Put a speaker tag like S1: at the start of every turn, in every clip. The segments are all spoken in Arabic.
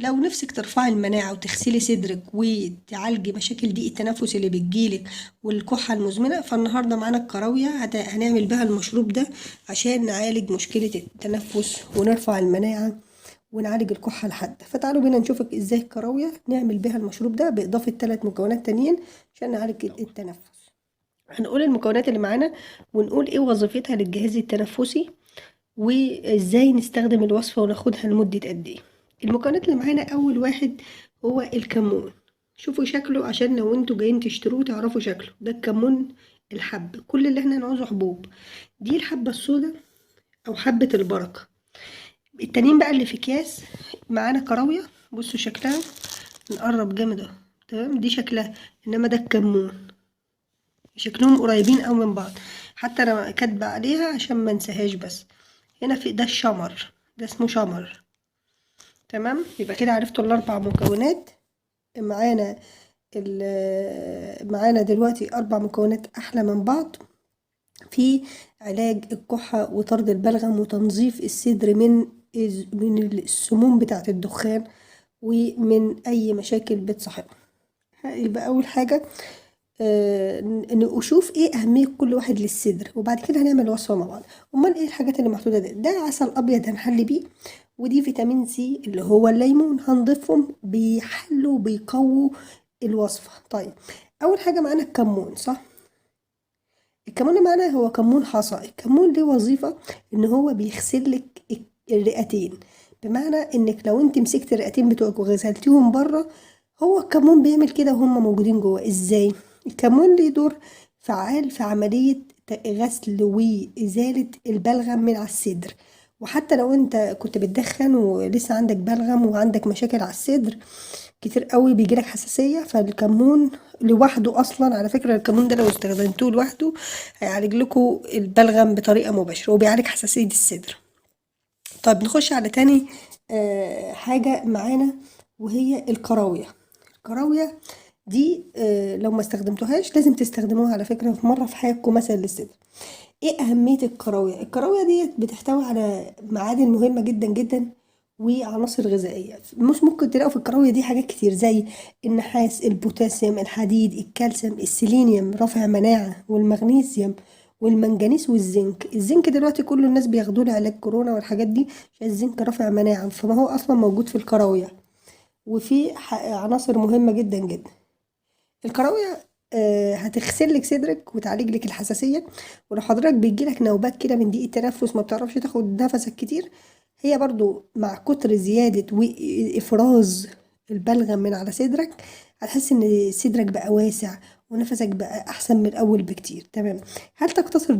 S1: لو نفسك ترفعي المناعة وتغسلي صدرك وتعالجي مشاكل ضيق التنفس اللي بتجيلك والكحة المزمنة، فالنهاردة معانا الكراوية هنعمل بها المشروب ده عشان نعالج مشكلة التنفس ونرفع المناعة ونعالج الكحة الحادة. فتعالوا بينا نشوفك ازاي الكراوية نعمل بها المشروب ده بإضافة 3 مكونات تانيين عشان نعالج التنفس. هنقول المكونات اللي معانا ونقول ايه وظيفتها للجهاز التنفسي وازاي نستخدم الوصفة وناخدها لمدة قد ايه. المكونات اللي معانا اول واحد هو الكمون. شوفوا شكله عشان لو انتوا جايين تشتروه تعرفوا شكله. ده الكمون الحب، كل اللي احنا نعوزه حبوب. دي الحبة السوداء او حبة البركة. التانيين بقى اللي في اكياس معانا كراوية، بصوا شكلها، نقرب جامد اهو. تمام، دي شكلها، انما ده الكمون. شكلهم قريبين اوي من بعض، حتى انا كاتبه عليها عشان ما انساهاش. بس هنا في ده الشمر، ده اسمه شمر. تمام، يبقى كده عرفتوا الاربع مكونات معانا. معانا دلوقتي 4 مكونات احلى من بعض في علاج الكحة وطرد البلغم وتنظيف الصدر من السموم بتاعة الدخان ومن اي مشاكل بتصاحبها. يبقى اول حاجة نشوف ايه اهمية كل واحد للصدر، وبعد كده هنعمل وصفة مع بعض. امال ايه الحاجات اللي محطوطة ده عسل ابيض هنحلي بيه، ودي فيتامين سي اللي هو الليمون، هنضيفهم بيحلوا بيقووا الوصفة. طيب، اول حاجة معانا الكمون، صح؟ الكمون اللي معانا هو كمون حصى. الكمون ليه وظيفة ان هو بيغسل لك الرئتين، بمعنى انك لو انت مسكت الرئتين بتوعك وغسلتيهم بره، هو الكمون بيعمل كده وهم موجودين جوه. ازاي؟ الكمون ليه دور فعال في عملية غسل وإزالة البلغم من على الصدر. وحتى لو انت كنت بتدخن ولسه عندك بلغم وعندك مشاكل على الصدر كتير قوي، بيجيلك حساسية، فالكمون لوحده اصلا، على فكرة الكمون ده لو استخدمتوه لوحده هيعالج لكم البلغم بطريقة مباشرة وبيعالج حساسية الصدر. طيب نخش على تاني حاجة معانا، وهي الكراوية. الكراوية دي لو ما استخدمتوهاش لازم تستخدموها على فكرة في مرة في حياتكم مثلا للصدر. ايه اهمية الكراوية؟ الكراوية ديت بتحتوي على معادن مهمة جدا جدا وعناصر غذائية. مش ممكن تلاقوا في الكراوية دي حاجات كتير زي النحاس، البوتاسيوم، الحديد، الكالسيوم، السيلينيوم رافع مناعة، والمغنيسيوم والمنجنيز والزنك. الزنك دلوقتي كل الناس بياخدوه لعلاج كورونا والحاجات دي عشان الزنك رافع مناعة، فما هو اصلا موجود في الكراوية. وفي عناصر مهمة جدا جدا. الكراوية هتغسل لك صدرك وتعالج لك الحساسية. ولو حضرتك بيجيلك نوبات كده من ضيق التنفس ما بتعرفش تاخد نفسك كتير، هي برضو مع كتر زيادة وإفراز البلغم من على صدرك هتحس ان صدرك بقى واسع ونفسك بقى احسن من الاول بكتير. تمام. هل تقتصر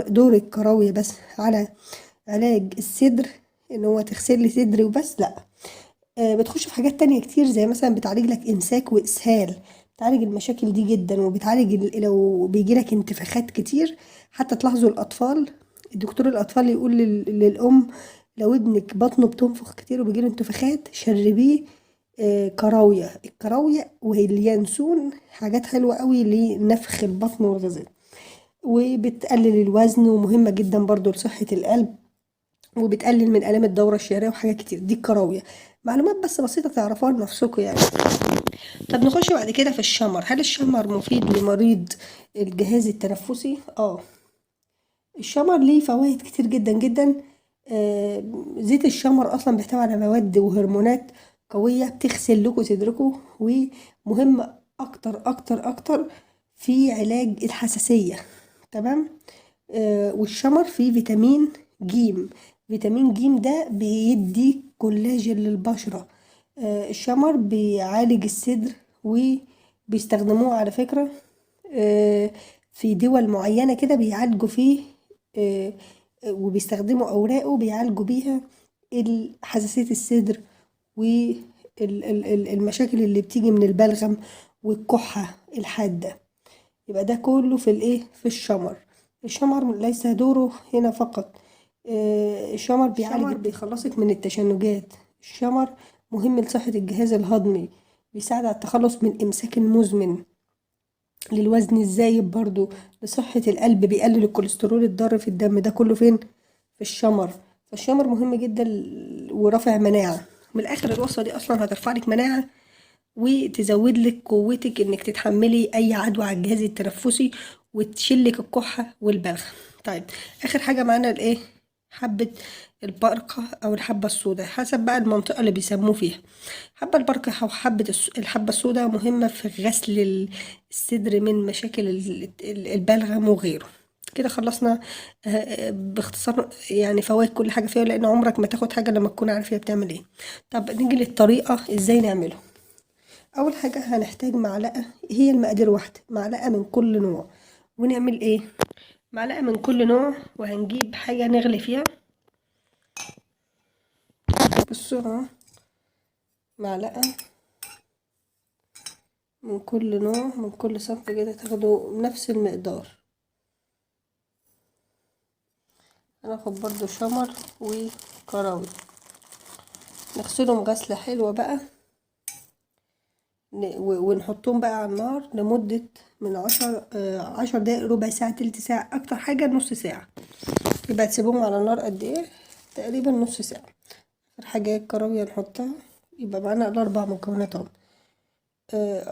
S1: دور الكراوية بس على علاج الصدر، ان هو تغسل لي صدري وبس؟ لا، بتخش في حاجات تانية كتير، زي مثلا بتعالج لك إمساك وإسهال. بتعالج المشاكل دي جدا، وبتعالج لو بيجيلك انتفاخات كتير. حتى تلاحظوا الأطفال، الدكتور الأطفال يقول للأم لو ابنك بطنه بتنفخ كتير وبيجيله انتفاخات شربيه كراوية. الكراوية واليانسون حاجات حلوة قوي لنفخ البطن والغذاء، وبتقلل الوزن ومهمة جدا برضو لصحة القلب، وبتقلل من آلام الدورة الشهرية وحاجات كتير. دي الكراوية، معلومات بس بسيطة تعرفوها لنفسكم يعني. طب نخش بعد كده في الشمر. هل الشمر مفيد لمريض الجهاز التنفسي؟ الشمر ليه فوائد كتير جدا جدا. زيت الشمر اصلا بيحتوي على مواد وهرمونات قوية بتغسل لكم صدركم، ومهمة اكتر اكتر اكتر في علاج الحساسية. تمام. والشمر فيه فيتامين جيم. فيتامين جيم ده بيدي كولاجين للبشرة. الشمر بيعالج الصدر، وبيستخدموه على فكرة في دول معينة كده بيعالجوا فيه، آه، وبيستخدموا أوراقه بيعالجوا بيها حساسية الصدر والمشاكل اللي بتيجي من البلغم والكحة الحادة. يبقى ده كله في الايه، في الشمر. الشمر ليس دوره هنا فقط. الشمر بيعالج، بيخلصك من التشنجات. الشمر مهم لصحة الجهاز الهضمي، بيساعد على التخلص من إمساك مزمن، للوزن الزايد برضو، لصحة القلب، بيقلل الكوليسترول الضار في الدم. ده كله فين؟ في الشمر. فالشمر مهم جدا ورافع مناعة. من الاخر الوصفه دي اصلا هترفع لك مناعه وتزود لك قوتك انك تتحملي اي عدوى على الجهاز التنفسي وتشلك الكحه والبلغم. طيب اخر حاجه معانا الايه؟ حبه البركه او الحبه السوداء، حسب بقى المنطقه اللي بيسموه فيها. حبه البركه او الحبه السوداء مهمه في غسل الصدر من مشاكل البلغم وغيره. كده خلصنا باختصار يعني فوائد كل حاجه فيها، لان عمرك ما تاخد حاجه لما تكون عارف هي بتعمل ايه. طب نيجي للطريقه ازاي نعمله. اول حاجه هنحتاج معلقه، هي المقادير واحده، معلقه من كل نوع. ونعمل ايه؟ معلقه من كل نوع، وهنجيب حاجه نغلي فيها. بصوا معلقه من كل نوع من كل صنف كده، تاخدوا نفس المقدار. هناخد برضو شمر وكراوي، نغسلهم غسله حلوه بقى، ونحطهم بقى على النار لمدة من 10 دقايق، ربع ساعة، تلت ساعة، أكتر حاجة نص ساعة. يبقى تسيبهم على النار قد ايه؟ تقريبا نص ساعة. آخر حاجة الكراوية نحطها. يبقى معانا الأربع مكونات اهو.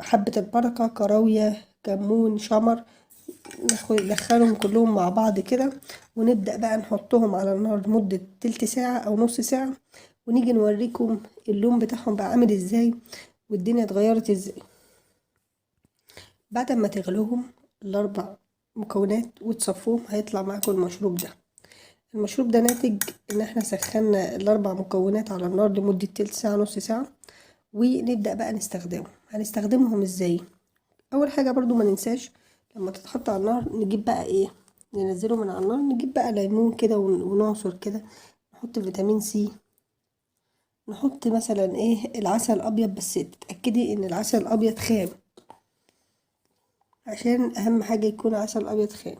S1: حبة البركة، كراوية، كمون، شمر. ندخلهم كلهم مع بعض كده، ونبدأ بقى نحطهم على النار لمدة تلت ساعة أو نص ساعة، ونيجي نوريكم اللون بتاعهم بقى عامل ازاي والدنيا اتغيرت ازاي. بعد ما تغلوهم الأربع مكونات وتصفوهم، هيطلع معاكم المشروب ده. المشروب ده ناتج ان احنا سخنا الاربع مكونات على النار لمدة تلت ساعة نص ساعة، ونبدأ بقى نستخدمهم. هنستخدمهم ازاي؟ اول حاجة برضو ما ننساش لما تتحط على النار نجيب بقى ايه، ننزله من على النار، نجيب بقى ليمون كده ونعصر كده، نحط فيتامين سي، نحط مثلا ايه العسل الابيض، بس تتأكدي ان العسل الابيض خام، عشان اهم حاجة يكون عسل ابيض خام.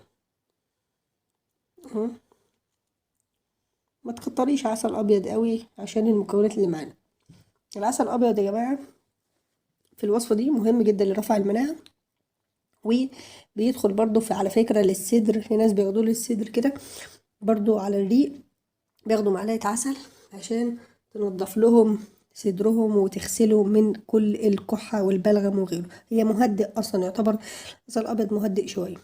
S1: ما تكتريش عسل ابيض قوي عشان المكونات اللي معانا. العسل الابيض يا جماعه في الوصفه دي مهم جدا لرفع المناعه، وبيدخل برضو في على فكره للصدر، في ناس بياخدوه للصدر كده، برضو على الريق بياخدوا معلقه عسل عشان تنضف لهم صدرهم وتغسلهم من كل الكحه والبلغم وغيره. هي مهدئ اصلا، يعتبر العسل الابيض مهدئ شويه.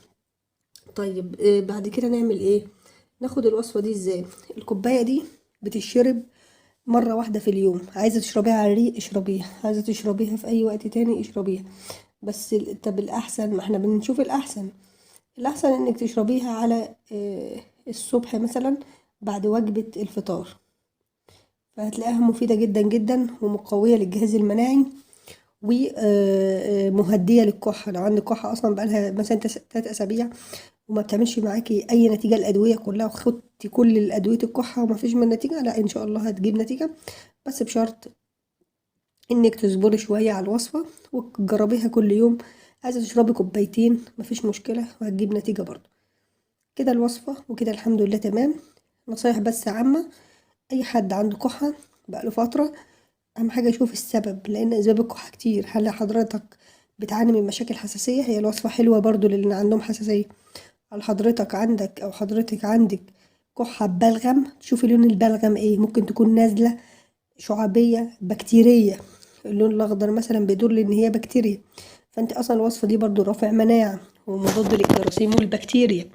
S1: طيب بعد كده نعمل ايه؟ ناخد الوصفه دي ازاي. الكوبايه دي بتشرب مرة واحدة في اليوم، عايزة تشربيها على الريق اشربيها، عايزة تشربيها في أي وقت تاني اشربيها. بس طب الأحسن، ما احنا بنشوف الأحسن، الأحسن إنك تشربيها على الصبح مثلا بعد وجبة الفطار، فهتلاقيها مفيدة جدا جدا ومقوية للجهاز المناعي ومهدية للكحة. لو عندك كحة أصلا بقالها مثلا 3 أسابيع وما بتعملش معاكي أي نتيجة، الأدوية كلها وخدتي كل الأدوية الكحة ومفيش من نتيجة، لا إن شاء الله هتجيب نتيجة، بس بشرط انك تصبري شوية على الوصفة وتجربيها كل يوم. عايزة تشربي كوبايتين مفيش مشكلة وهتجيب نتيجة برضو. كده الوصفة وكده الحمد لله تمام. نصايح بس عامة، اي حد عنده كحة بقاله فترة، اهم حاجة يشوف السبب، لان اسباب الكحة كتير. هل حضرتك بتعاني من مشاكل حساسية؟ هي الوصفة حلوة برضو للي عندهم حساسية. هل حضرتك عندك او حضرتك عندك كحة ببلغم؟ تشوفي لون البلغم ايه، ممكن تكون نازلة شعابية بكتيرية، اللون الاخضر مثلا بيدل ان هي بكتيريا، فانت اصلا الوصفه دي برضو رافع مناعه ومضاد للجراثيم والبكتيريا،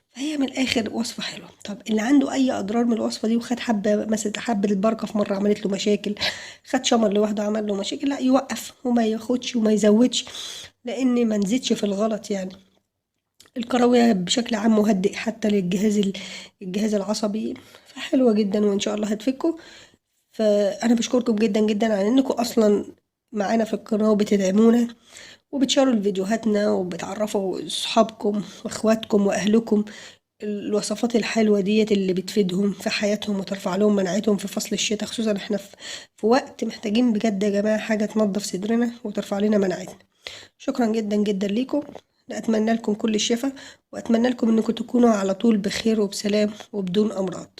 S1: فهي من الاخر وصفه حلوه. طب اللي عنده اي اضرار من الوصفه دي وخد حبه مثلا، حبه البركه في مره عملت له مشاكل، خد شمر لوحده عمل له مشاكل، لا يوقف وما ياخدش وما يزودش، لان ما نزيدش في الغلط يعني. الكراوية بشكل عام مهدئ حتى الجهاز العصبي، فحلوة جدا وإن شاء الله هتفكوا. فأنا بشكركم جدا جدا على إنكم أصلا معانا في القناة وبتدعمونا وبتشاروا فيديوهاتنا وبتعرفوا صحابكم واخواتكم واهلكم الوصفات الحلوة ديت اللي بتفيدهم في حياتهم وترفع لهم مناعتهم في فصل الشتاء، خصوصا احنا في وقت محتاجين بجد يا جماعة حاجة تنظف صدرنا وترفع لنا مناعتنا. شكرا جدا جدا ليكم، أتمنى لكم كل الشفاء، وأتمنى لكم أنكم تكونوا على طول بخير وبسلام وبدون أمراض.